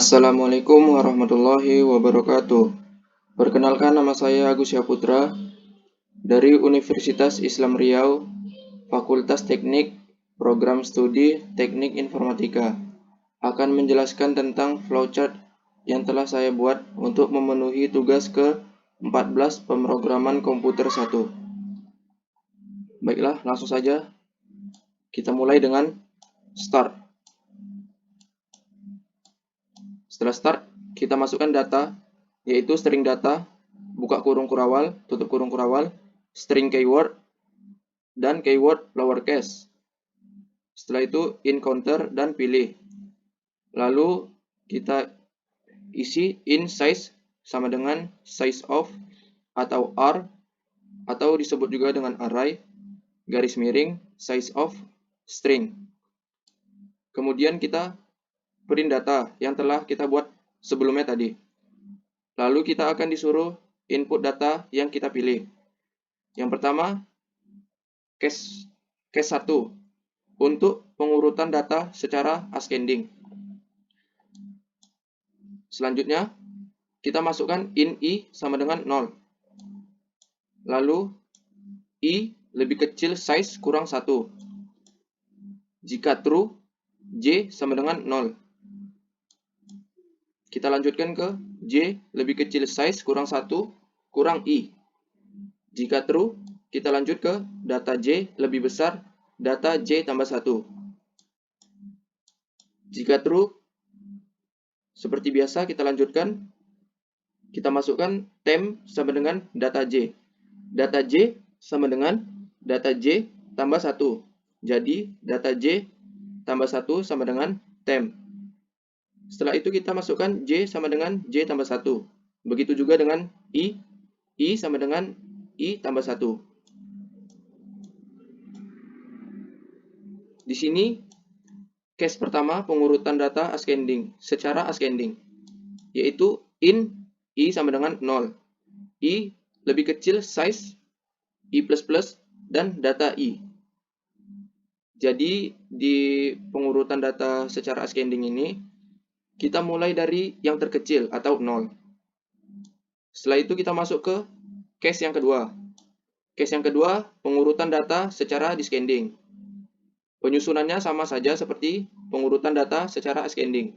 Assalamualaikum warahmatullahi wabarakatuh. Perkenalkan, nama saya Agus Yaputra dari Universitas Islam Riau, Fakultas Teknik, Program Studi Teknik Informatika. Akan menjelaskan tentang flowchart yang telah saya buat untuk memenuhi tugas ke-14 pemrograman komputer 1. Baiklah, langsung saja kita mulai dengan start. Setelah start, kita masukkan data, yaitu string data, buka kurung kurawal, tutup kurung kurawal, string keyword, dan keyword lowercase. Setelah itu, in counter, dan pilih. Lalu, kita isi in size sama dengan size of, atau R, atau disebut juga dengan array, garis miring, size of, string. Kemudian kita print data yang telah kita buat sebelumnya tadi. Lalu kita akan disuruh input data yang kita pilih. Yang pertama, case 1 untuk pengurutan data secara ascending. Selanjutnya, kita masukkan in i sama dengan 0. Lalu, i lebih kecil size kurang 1. Jika true, j sama dengan 0. Kita lanjutkan ke j lebih kecil size kurang 1 kurang i. Jika true, kita lanjut ke data j lebih besar data j tambah 1. Jika true, seperti biasa kita lanjutkan. Kita masukkan temp sama dengan data j. Data j sama dengan data j tambah 1. Jadi, data j tambah 1 sama dengan temp. Setelah itu kita masukkan j sama dengan j tambah 1. Begitu juga dengan i sama dengan i tambah 1. Di sini, case pertama pengurutan data ascending, secara ascending, yaitu in i sama dengan 0. I lebih kecil size i++ dan data i. Jadi, di pengurutan data secara ascending ini, kita mulai dari yang terkecil atau 0. Setelah itu kita masuk ke case yang kedua. Case yang kedua, pengurutan data secara descending. Penyusunannya sama saja seperti pengurutan data secara ascending.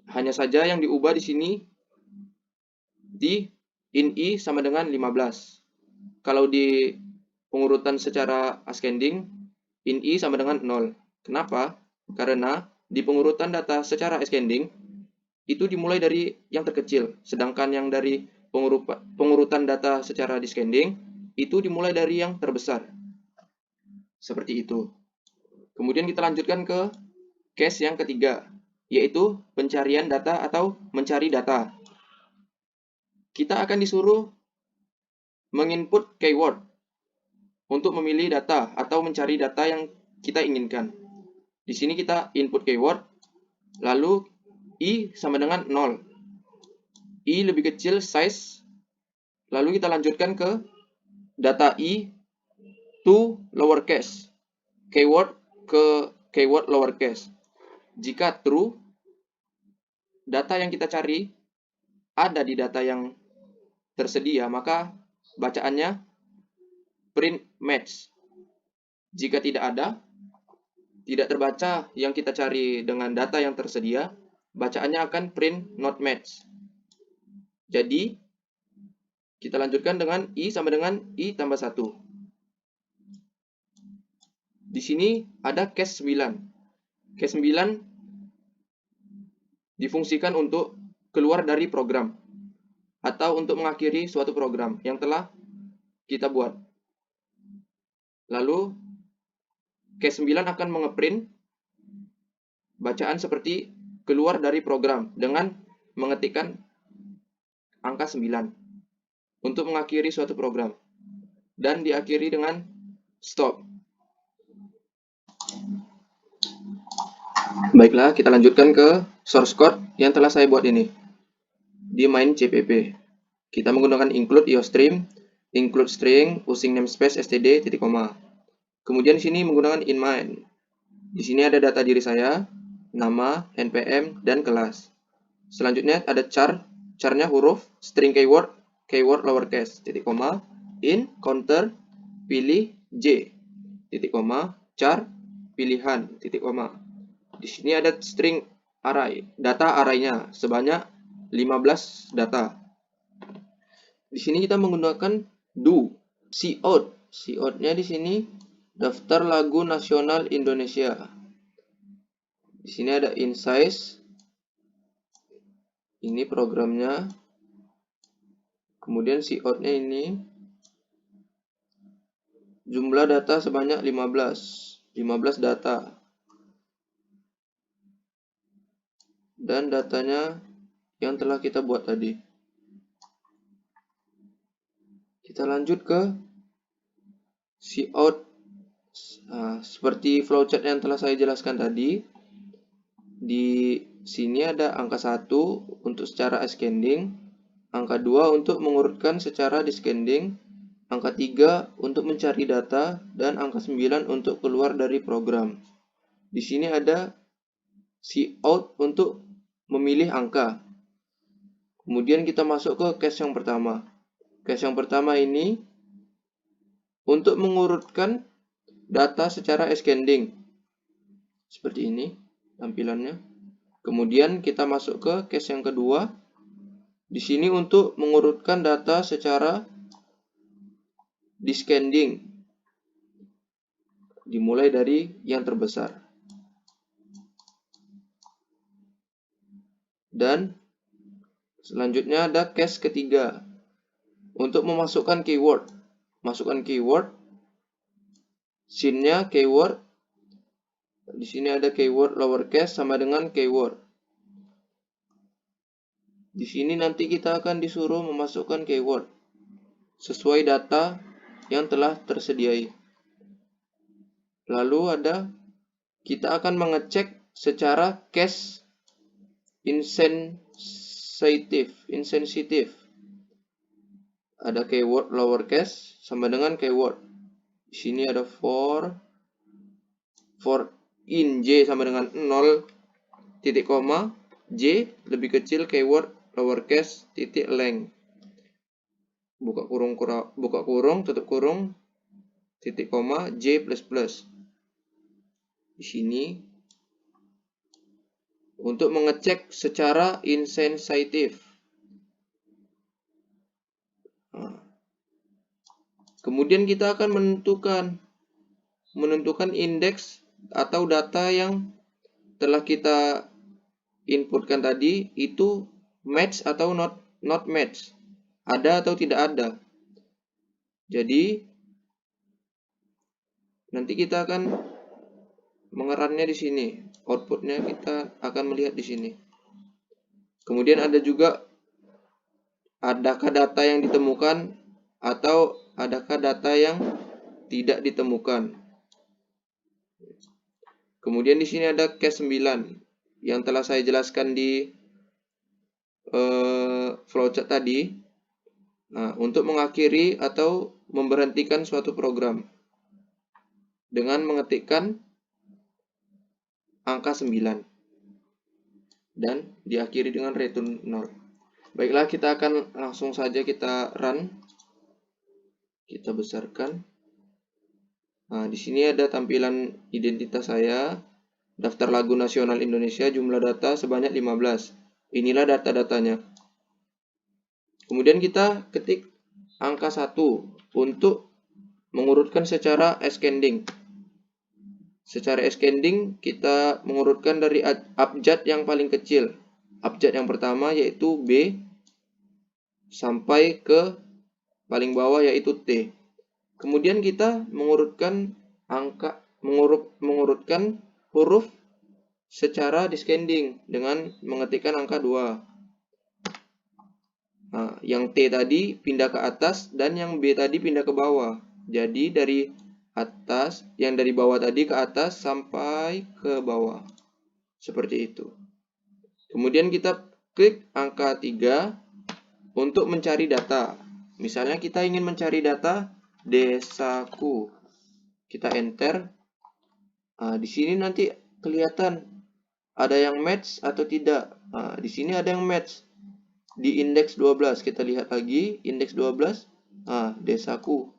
Hanya saja yang diubah di sini di in i sama dengan 15. Kalau di pengurutan secara ascending, in i sama dengan 0. Kenapa? Karena di pengurutan data secara ascending, itu dimulai dari yang terkecil. Sedangkan yang dari pengurutan data secara descending, itu dimulai dari yang terbesar. Seperti itu. Kemudian kita lanjutkan ke case yang ketiga, yaitu pencarian data atau mencari data. Kita akan disuruh menginput keyword untuk memilih data atau mencari data yang kita inginkan. Di sini kita input keyword, lalu i sama dengan 0. I lebih kecil size, lalu kita lanjutkan ke data i to lowercase, keyword ke keyword lowercase. Jika true, data yang kita cari ada di data yang tersedia, maka bacaannya print match. Jika tidak ada, tidak terbaca yang kita cari dengan data yang tersedia, bacaannya akan print not match. Jadi, kita lanjutkan dengan i sama dengan i tambah 1. Di sini ada case 9. Case 9 difungsikan untuk keluar dari program atau untuk mengakhiri suatu program yang telah kita buat. Lalu, case 9 akan mengeprint bacaan seperti keluar dari program dengan mengetikkan angka 9 untuk mengakhiri suatu program. Dan diakhiri dengan stop. Baiklah, kita lanjutkan ke source code yang telah saya buat ini. Di main CPP. Kita menggunakan include iostream, include string, using namespace std, titik koma. Kemudian di sini menggunakan in main. Di sini ada data diri saya, nama, npm, dan kelas. Selanjutnya ada char, charnya huruf, string keyword, keyword lowercase, titik koma, in, counter, pilih, j, titik koma, char, pilihan, titik koma. Di sini ada string array, data arraynya sebanyak 15 data. Di sini kita menggunakan do, cout. Cout-nya di sini daftar lagu nasional Indonesia. Di sini ada in size. Ini programnya. Kemudian cout-nya ini jumlah data sebanyak 15 data. Dan datanya yang telah kita buat tadi. Kita lanjut ke cout. Nah, seperti flowchart yang telah saya jelaskan tadi. Di sini ada angka 1 untuk secara ascending, angka 2 untuk mengurutkan secara descending, angka 3 untuk mencari data, dan angka 9 untuk keluar dari program. Di sini ada cout untuk memilih angka. Kemudian kita masuk ke case yang pertama. Case yang pertama ini untuk mengurutkan data secara ascending. Seperti ini tampilannya. Kemudian kita masuk ke case yang kedua. Di sini untuk mengurutkan data secara descending. Dimulai dari yang terbesar. Dan selanjutnya ada case ketiga. Untuk memasukkan keyword. Masukkan keyword. Scene-nya keyword. Di sini ada keyword lowercase sama dengan keyword. Di sini nanti kita akan disuruh memasukkan keyword sesuai data yang telah tersediai. Lalu kita akan mengecek secara case insensitive. Ada keyword lowercase sama dengan keyword. Di sini ada for in j sama dengan 0, titik koma, j lebih kecil keyword lowercase titik length. Buka kurung, tutup kurung, titik koma, j plus plus. Di sini untuk mengecek secara insensitive. Kemudian kita akan menentukan indeks atau data yang telah kita inputkan tadi itu match atau not match. Ada atau tidak ada. Jadi nanti kita akan mengerannya di sini. Outputnya kita akan melihat di sini. Kemudian ada juga adakah data yang ditemukan atau adakah data yang tidak ditemukan. Kemudian di sini ada case 9 yang telah saya jelaskan di flowchart tadi. Nah, untuk mengakhiri atau memberhentikan suatu program dengan mengetikkan angka 9 dan diakhiri dengan return 0. Baiklah, kita akan langsung saja kita run. Kita besarkan. Nah, di sini ada tampilan identitas saya, daftar lagu nasional Indonesia, jumlah data sebanyak 15. Inilah data-datanya. Kemudian kita ketik angka 1 untuk mengurutkan secara ascending. Secara ascending kita mengurutkan dari abjad yang paling kecil. Abjad yang pertama yaitu B sampai ke paling bawah yaitu T. Kemudian kita mengurutkan mengurutkan huruf secara descending dengan mengetikkan angka 2. Nah, yang T tadi pindah ke atas dan yang B tadi pindah ke bawah. Jadi dari atas, yang dari bawah tadi ke atas sampai ke bawah. Seperti itu. Kemudian kita klik angka 3 untuk mencari data. Misalnya kita ingin mencari data desaku. Kita enter. Nah, di sini nanti kelihatan ada yang match atau tidak. Nah, di sini ada yang match. Di indeks 12, kita lihat lagi, indeks 12, nah, desaku.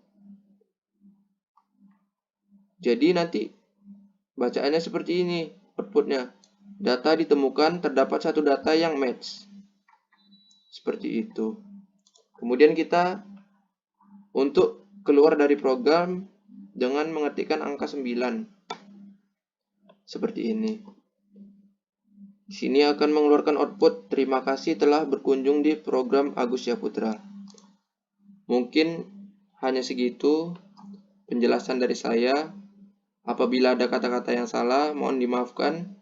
Jadi nanti bacaannya seperti ini, outputnya. Data ditemukan, terdapat satu data yang match. Seperti itu. Kemudian kita untuk keluar dari program dengan mengetikkan angka 9. Seperti ini. Di sini akan mengeluarkan output, terima kasih telah berkunjung di program Agus Syaputra. Mungkin hanya segitu penjelasan dari saya. Apabila ada kata-kata yang salah, mohon dimaafkan.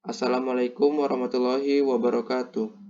Assalamualaikum warahmatullahi wabarakatuh.